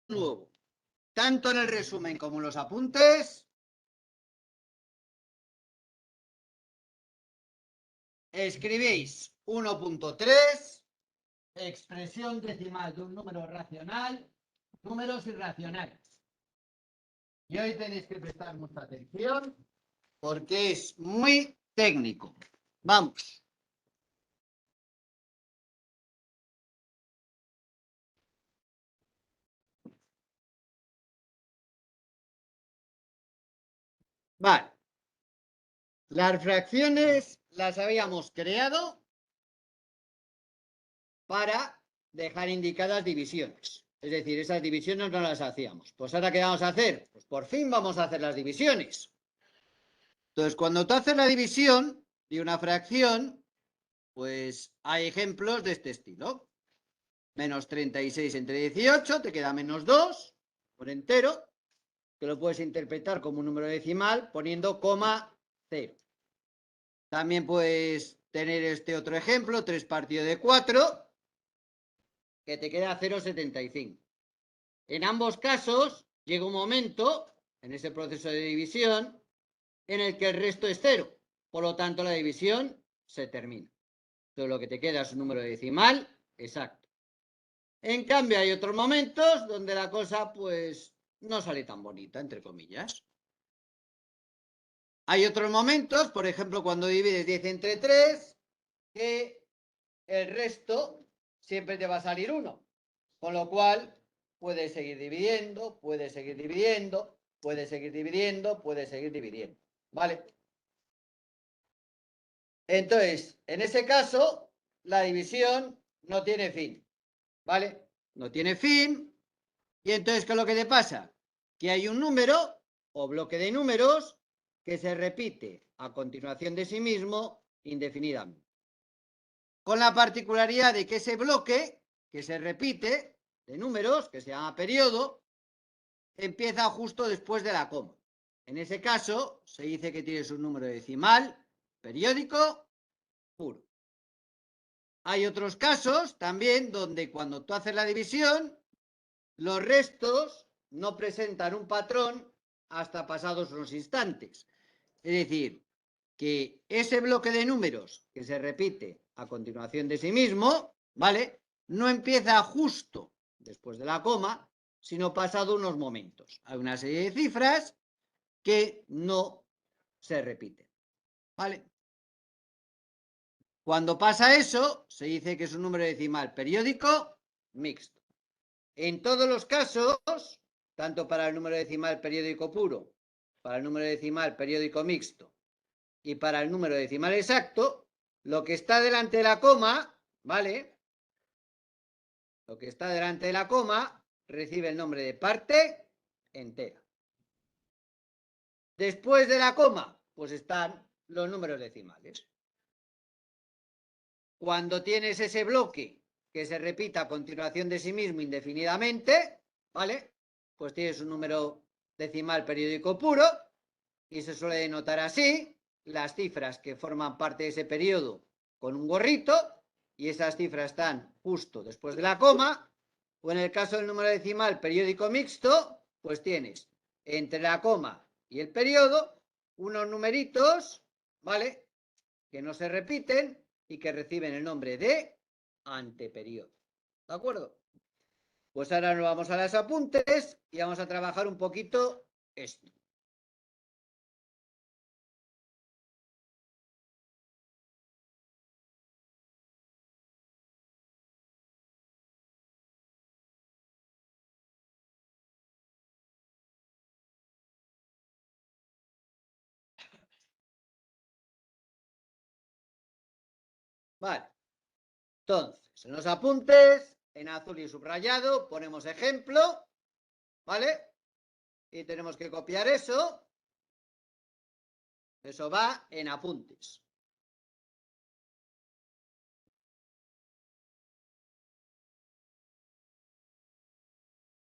nuevo, tanto en el resumen como en los apuntes, escribís 1.3, expresión decimal de un número racional, números irracionales. Y hoy tenéis que prestar mucha atención porque es muy técnico. Vamos. Vale. Las fracciones las habíamos creado para dejar indicadas divisiones. Es decir, esas divisiones no las hacíamos. Pues ahora, ¿qué vamos a hacer? Pues por fin vamos a hacer las divisiones. Entonces, cuando tú haces la división de una fracción, pues hay ejemplos de este estilo. Menos 36 entre 18, te queda menos 2 por entero, que lo puedes interpretar como un número decimal poniendo coma 0. También puedes tener este otro ejemplo, 3 partido de 4, que te queda 0,75. En ambos casos llega un momento, en ese proceso de división, en el que el resto es 0. Por lo tanto, la división se termina. Entonces, lo que te queda es un número decimal exacto. En cambio, hay otros momentos donde la cosa, pues, no sale tan bonita, entre comillas. Hay otros momentos, por ejemplo, cuando divides 10 entre 3, que el resto siempre te va a salir 1. Con lo cual, puedes seguir dividiendo, puedes seguir dividiendo, puedes seguir dividiendo, puedes seguir dividiendo. ¿Vale? Entonces, en ese caso, la división no tiene fin. ¿Vale? No tiene fin. Y entonces, ¿qué es lo que te pasa? Que hay un número o bloque de números que se repite a continuación de sí mismo indefinidamente. Con la particularidad de que ese bloque que se repite de números, que se llama periodo, empieza justo después de la coma. En ese caso, se dice que tienes un número decimal periódico puro. Hay otros casos también donde cuando tú haces la división, los restos no presentan un patrón hasta pasados unos instantes. Es decir, que ese bloque de números que se repite a continuación de sí mismo, ¿vale? No empieza justo después de la coma, sino pasado unos momentos. Hay una serie de cifras que no se repiten, ¿vale? Cuando pasa eso, se dice que es un número decimal periódico mixto. En todos los casos, tanto para el número decimal periódico puro, para el número decimal periódico mixto y para el número decimal exacto, lo que está delante de la coma, ¿vale? Lo que está delante de la coma recibe el nombre de parte entera. Después de la coma, pues están los números decimales. Cuando tienes ese bloque que se repita a continuación de sí mismo indefinidamente, ¿vale? Pues tienes un número decimal periódico puro y se suele denotar así las cifras que forman parte de ese periodo con un gorrito y esas cifras están justo después de la coma, o en el caso del número decimal periódico mixto, pues tienes entre la coma y el periodo unos numeritos, ¿vale? Que no se repiten y que reciben el nombre de anteperiodo. ¿De acuerdo? Pues ahora nos vamos a los apuntes y vamos a trabajar un poquito esto. Vale. Entonces, en los apuntes, en azul y subrayado, ponemos ejemplo, ¿vale? Y tenemos que copiar eso. Eso va en apuntes.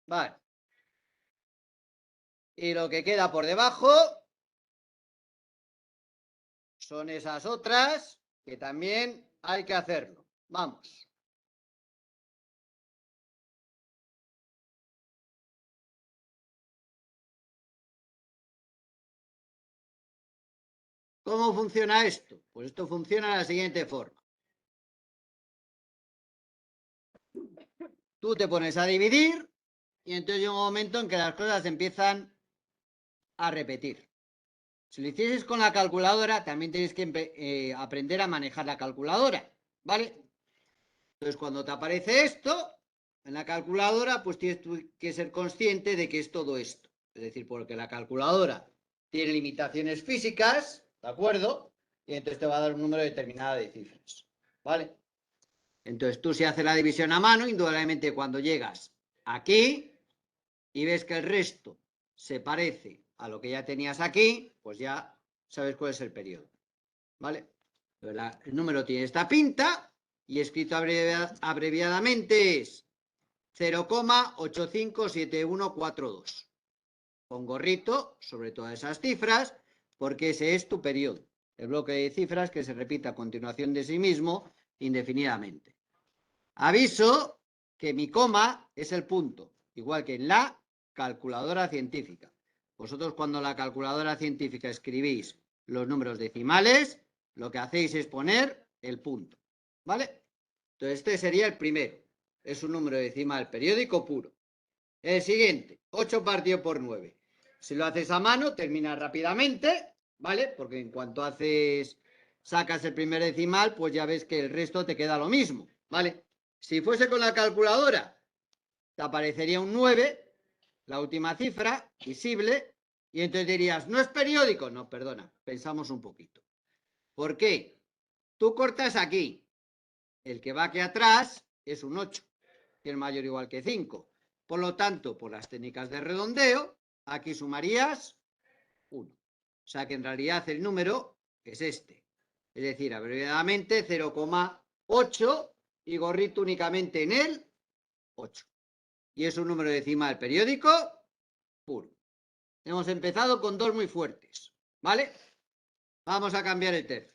Vale. Y lo que queda por debajo son esas otras que también hay que hacerlo. Vamos. ¿Cómo funciona esto? Pues esto funciona de la siguiente forma. Tú te pones a dividir y entonces llega un momento en que las cosas empiezan a repetir. Si lo hicieses con la calculadora, también tenéis que aprender a manejar la calculadora, ¿vale? Entonces, cuando te aparece esto en la calculadora, pues tienes que ser consciente de que es todo esto. Es decir, porque la calculadora tiene limitaciones físicas, ¿de acuerdo? Y entonces te va a dar un número determinado de cifras, ¿vale? Entonces, tú si haces la división a mano, indudablemente cuando llegas aquí y ves que el resto se parece a lo que ya tenías aquí, pues ya sabes cuál es el periodo, ¿vale? El número tiene esta pinta y escrito abreviadamente es 0,857142. Con gorrito sobre todas esas cifras, porque ese es tu periodo. El bloque de cifras que se repite a continuación de sí mismo indefinidamente. Aviso que mi coma es el punto, igual que en la calculadora científica. Vosotros cuando en la calculadora científica escribís los números decimales, lo que hacéis es poner el punto, ¿vale? Entonces este sería el primero. Es un número decimal periódico puro. El siguiente, 8 partido por 9. Si lo haces a mano, termina rápidamente, ¿vale? Porque en cuanto sacas el primer decimal, pues ya ves que el resto te queda lo mismo, ¿vale? Si fuese con la calculadora, te aparecería un 9, la última cifra, visible, y entonces dirías, ¿no es periódico? No, perdona, pensamos un poquito. ¿Por qué? Tú cortas aquí, el que va aquí atrás es un 8, que es mayor o igual que 5. Por lo tanto, por las técnicas de redondeo, aquí sumarías 1. O sea que en realidad el número es este. Es decir, abreviadamente 0,8 y gorrito únicamente en el 8. Y es un número decimal periódico puro. Hemos empezado con dos muy fuertes, ¿vale? Vamos a cambiar el tercio.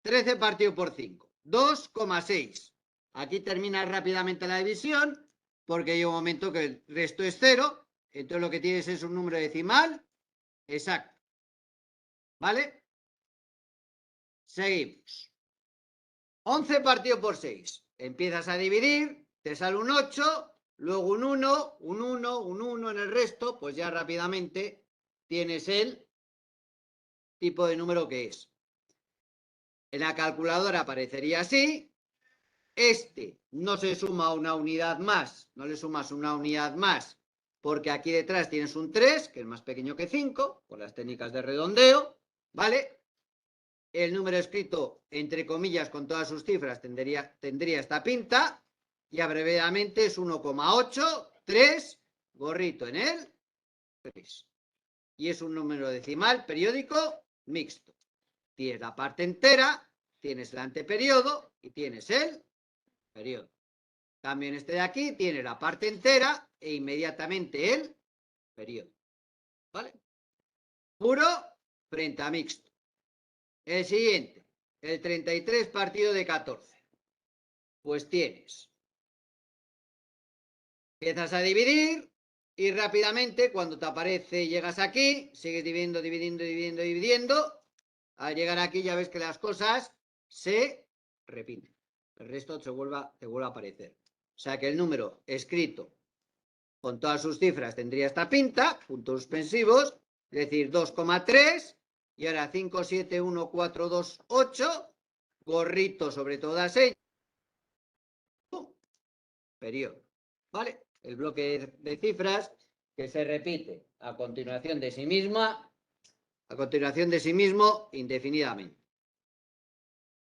13 partido por 5. 2,6. Aquí termina rápidamente la división porque hay un momento que el resto es 0. Entonces lo que tienes es un número decimal exacto. ¿Vale? Seguimos. 11 partido por 6. Empiezas a dividir, te sale un 8, luego un 1, un 1, un 1 en el resto, pues ya rápidamente tienes el tipo de número que es. En la calculadora aparecería así. Este no se suma una unidad más, no le sumas una unidad más, porque aquí detrás tienes un 3, que es más pequeño que 5, con las técnicas de redondeo, ¿vale? El número escrito entre comillas con todas sus cifras tendría esta pinta, y abreviadamente es 1,83, gorrito en él, 3. Y es un número decimal periódico mixto. Tienes la parte entera, tienes el anteperiodo y tienes el periodo. También este de aquí tiene la parte entera e inmediatamente el periodo. ¿Vale? Puro frente a mixto. El siguiente, el 33 partido de 14. Pues tienes. Empiezas a dividir y rápidamente cuando te aparece llegas aquí, sigues dividiendo, dividiendo. Al llegar aquí ya ves que las cosas se repiten. El resto te vuelve a aparecer. O sea que el número escrito con todas sus cifras tendría esta pinta, puntos suspensivos, es decir, 2,3 y ahora 5, 7, 1, 4, 2, 8, gorrito sobre todas ellas, periodo, ¿vale? El bloque de cifras que se repite a continuación de sí mismo indefinidamente.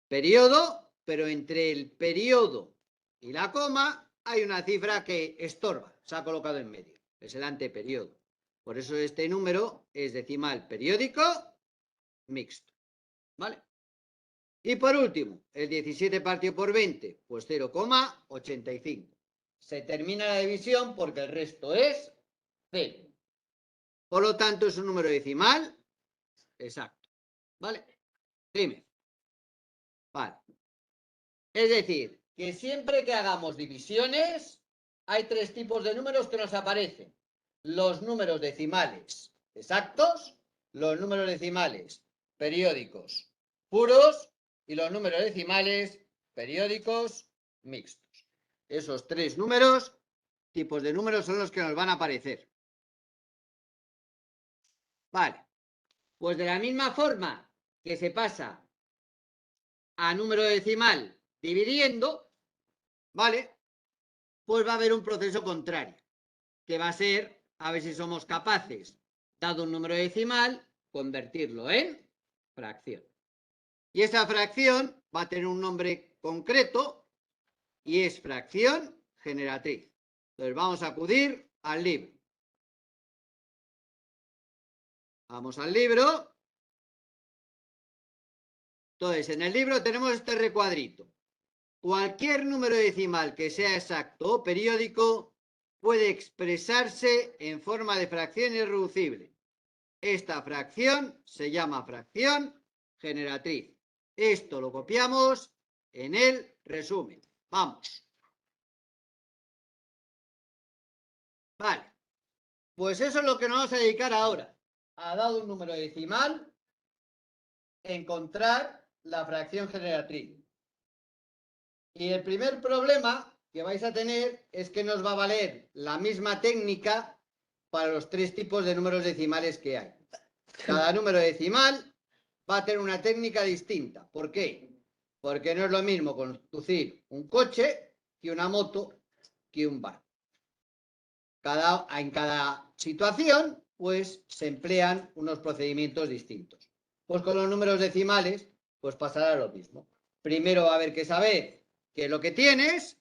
Periodo, pero entre el periodo y la coma hay una cifra que estorba, se ha colocado en medio, es el anteperiodo. Por eso este número es decimal periódico mixto, ¿vale? Y por último, el 17 partido por 20, pues 0,85. Se termina la división porque el resto es 0. Por lo tanto, es un número decimal exacto, ¿vale? Dime. Vale. Es decir, que siempre que hagamos divisiones, hay tres tipos de números que nos aparecen. Los números decimales exactos, los números decimales periódicos puros y los números decimales periódicos mixtos. Esos tres números, tipos de números, son los que nos van a aparecer. Vale, pues de la misma forma que se pasa a número decimal dividiendo, ¿vale? Pues va a haber un proceso contrario, que va a ser, a ver si somos capaces, dado un número decimal, convertirlo en fracción. Y esa fracción va a tener un nombre concreto y es fracción generatriz. Entonces vamos a acudir al libro. Vamos al libro. Entonces, en el libro tenemos este recuadrito. Cualquier número decimal que sea exacto o periódico puede expresarse en forma de fracción irreducible. Esta fracción se llama fracción generatriz. Esto lo copiamos en el resumen. Vamos. Vale. Pues eso es lo que nos vamos a dedicar ahora. A dado un número decimal, encontrar la fracción generatriz. Y el primer problema que vais a tener es que nos va a valer la misma técnica para los tres tipos de números decimales que hay. Cada número decimal va a tener una técnica distinta. ¿Por qué? Porque no es lo mismo conducir un coche que una moto que un barco. En cada situación, pues, se emplean unos procedimientos distintos. Pues con los números decimales, pues pasará lo mismo. Primero va a haber que saber qué es lo que tienes,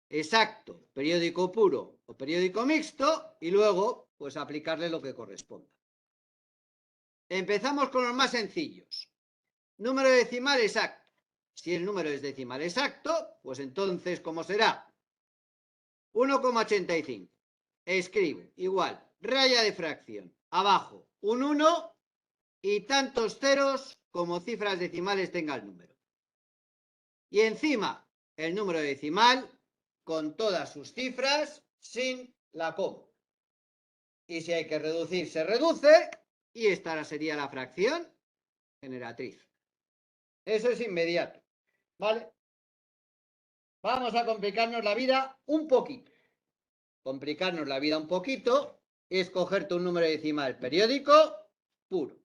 exacto, periódico puro o periódico mixto, y luego, pues, aplicarle lo que corresponda. Empezamos con los más sencillos. Número decimal exacto. Si el número es decimal exacto, pues entonces, ¿cómo será? 1,85. Escribo igual, raya de fracción, abajo un 1 y tantos ceros como cifras decimales tenga el número. Y encima el número decimal con todas sus cifras sin la coma. Y si hay que reducir, se reduce y esta sería la fracción generatriz. Eso es inmediato, ¿vale? Vamos a complicarnos la vida un poquito. Complicarnos la vida un poquito es cogerte un número decimal periódico puro.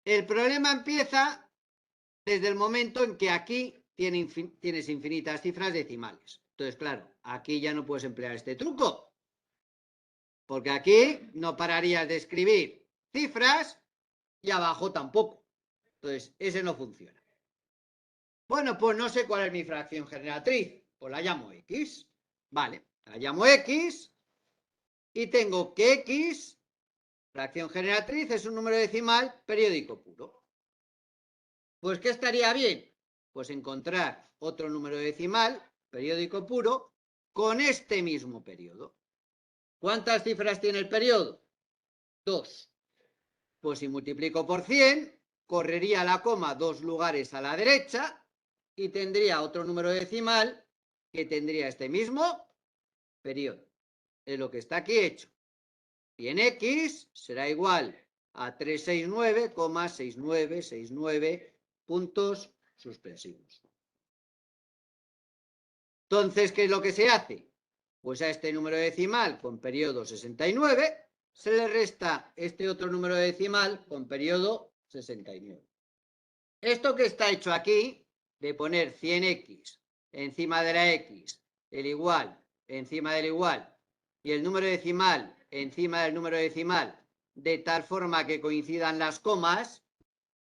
El problema empieza desde el momento en que aquí tienes infinitas cifras decimales. Entonces, claro, aquí ya no puedes emplear este truco, porque aquí no pararías de escribir cifras y abajo tampoco. Entonces, ese no funciona. Bueno, pues no sé cuál es mi fracción generatriz. Pues la llamo X. Vale, la llamo X y tengo que X, fracción generatriz, es un número decimal periódico puro. Pues, ¿qué estaría bien? Pues encontrar otro número decimal periódico puro con este mismo periodo. ¿Cuántas cifras tiene el periodo? 2. Pues si multiplico por 100, correría la coma 2 lugares a la derecha y tendría otro número decimal que tendría este mismo periodo. Es lo que está aquí hecho. Y en X será igual a 369,6969 puntos suspensivos. Entonces, ¿qué es lo que se hace? Pues a este número decimal con periodo 69 se le resta este otro número decimal con periodo 69. Esto que está hecho aquí, de poner 100x encima de la x, el igual encima del igual y el número decimal encima del número decimal, de tal forma que coincidan las comas,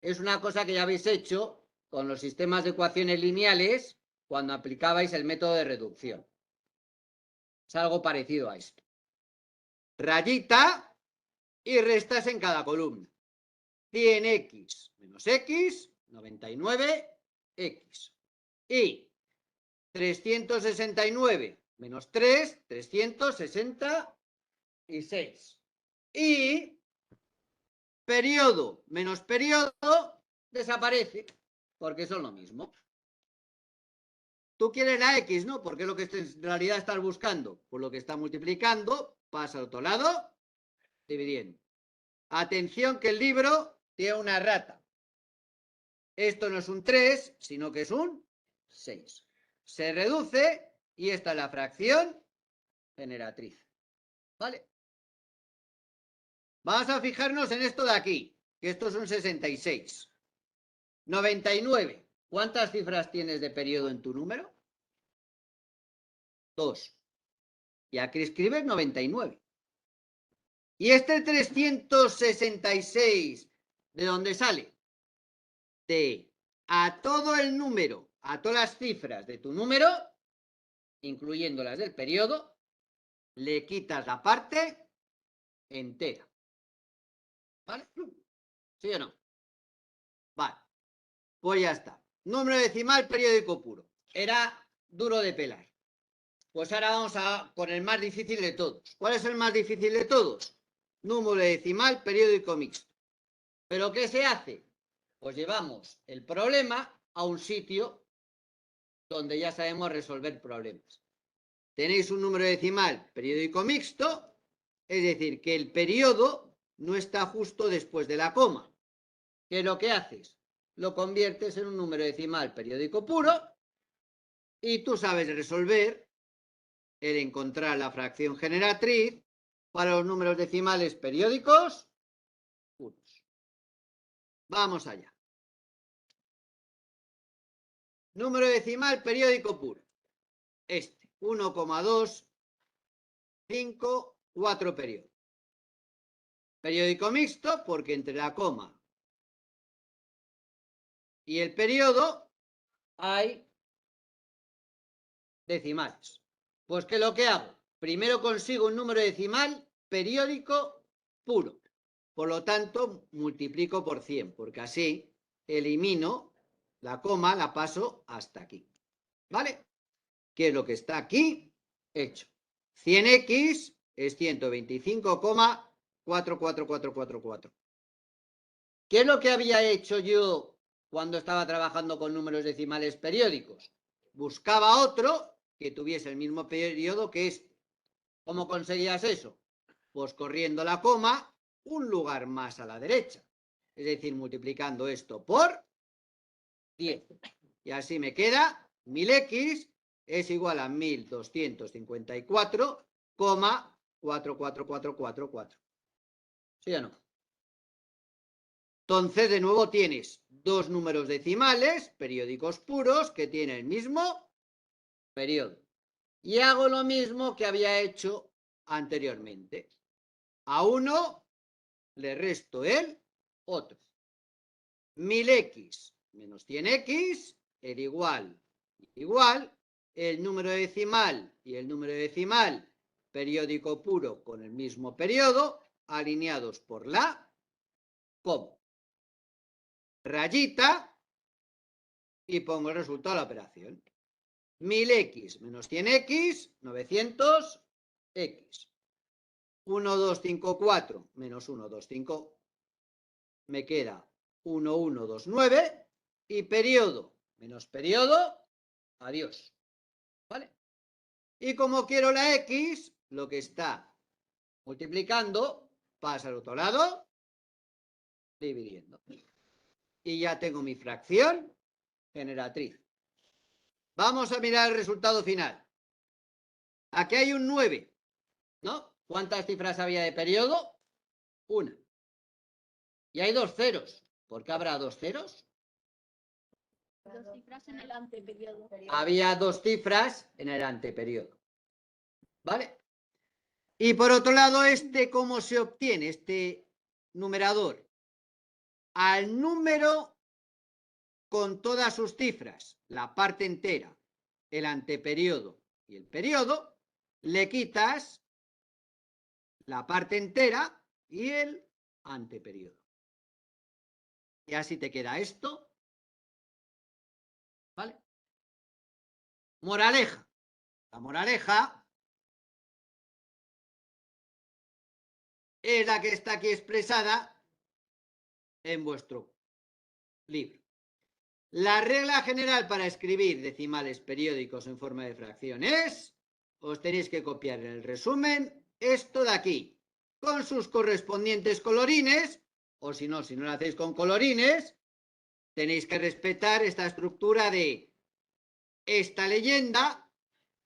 es una cosa que ya habéis hecho con los sistemas de ecuaciones lineales cuando aplicabais el método de reducción. Es algo parecido a esto. Rayita y restas en cada columna. 100x menos x, 99x. Y 369 menos 3, 366. Y periodo menos periodo desaparece, porque son lo mismo. Tú quieres la X, ¿no? Porque es lo que en realidad estás buscando. Por lo que está multiplicando, pasa al otro lado, dividiendo. Atención que el libro tiene una rata. Esto no es un 3, sino que es un 6. Se reduce y esta es la fracción generatriz. ¿Vale? Vamos a fijarnos en esto de aquí, que esto es un 66. 99. ¿Cuántas cifras tienes de periodo en tu número? 2. Y aquí escribes 99. ¿Y este 366 de dónde sale? De a todo el número, a todas las cifras de tu número, incluyendo las del periodo, le quitas la parte entera. ¿Vale? ¿Sí o no? Vale. Pues ya está. Número decimal periódico puro. Era duro de pelar. Pues ahora vamos con el más difícil de todos. ¿Cuál es el más difícil de todos? Número decimal periódico mixto. ¿Pero qué se hace? Pues llevamos el problema a un sitio donde ya sabemos resolver problemas. Tenéis un número decimal periódico mixto, es decir, que el periodo no está justo después de la coma. ¿Qué es lo que haces? Lo conviertes en un número decimal periódico puro y tú sabes resolver el encontrar la fracción generatriz para los números decimales periódicos puros. Vamos allá. Número decimal periódico puro. Este, 1,254 periodos. Periódico mixto porque entre la coma y el periodo hay decimales. Pues ¿qué es lo que hago? Primero consigo un número decimal periódico puro. Por lo tanto, multiplico por 100, porque así elimino la coma, la paso hasta aquí. ¿Vale? ¿Qué es lo que está aquí? Hecho. 100x es 125,44444. ¿Qué es lo que había hecho yo cuando estaba trabajando con números decimales periódicos? Buscaba otro que tuviese el mismo periodo que este. ¿Cómo conseguías eso? Pues corriendo la coma un lugar más a la derecha. Es decir, multiplicando esto por 10. Y así me queda 1000x es igual a 1254,44444. ¿Sí o no? Entonces, de nuevo tienes dos números decimales periódicos puros que tienen el mismo periodo. Y hago lo mismo que había hecho anteriormente. A uno le resto el otro. 1000x menos 100x es igual el número decimal y el número decimal periódico puro con el mismo periodo alineados por la coma. Rayita y pongo el resultado de la operación. 1000x menos 100x, 900x. 1254 menos 125 me queda 1129 y periodo menos periodo, adiós. ¿Vale? Y como quiero la x, lo que está multiplicando pasa al otro lado dividiendo. Y ya tengo mi fracción generatriz. Vamos a mirar el resultado final. Aquí hay un 9, ¿no? ¿Cuántas cifras había de periodo? Una. Y hay dos ceros. ¿Por qué habrá dos ceros? Dos cifras en el anteperiodo. Había dos cifras en el anteperiodo. ¿Vale? Y por otro lado, ¿cómo se obtiene este numerador? Al número con todas sus cifras, la parte entera, el anteperiodo y el periodo, le quitas la parte entera y el anteperiodo. Y así te queda esto. ¿Vale? Moraleja. La moraleja es la que está aquí expresada en vuestro libro. La regla general para escribir decimales periódicos en forma de fracción es, os tenéis que copiar en el resumen esto de aquí, con sus correspondientes colorines o si no lo hacéis con colorines, tenéis que respetar esta estructura de esta leyenda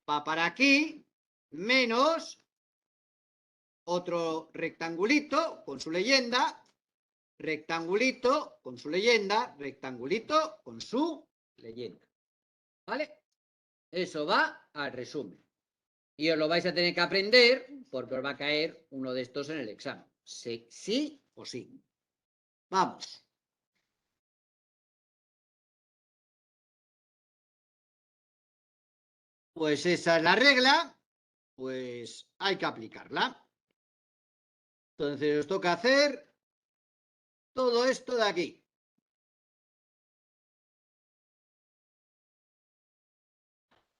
va para aquí, menos otro rectangulito con su leyenda, rectangulito con su leyenda, rectangulito con su leyenda. ¿Vale? Eso va al resumen. Y os lo vais a tener que aprender porque os va a caer uno de estos en el examen. Sí, sí o sí. Vamos. Pues esa es la regla, pues hay que aplicarla. Entonces os toca hacer todo esto de aquí.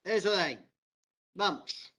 Eso de ahí. Vamos.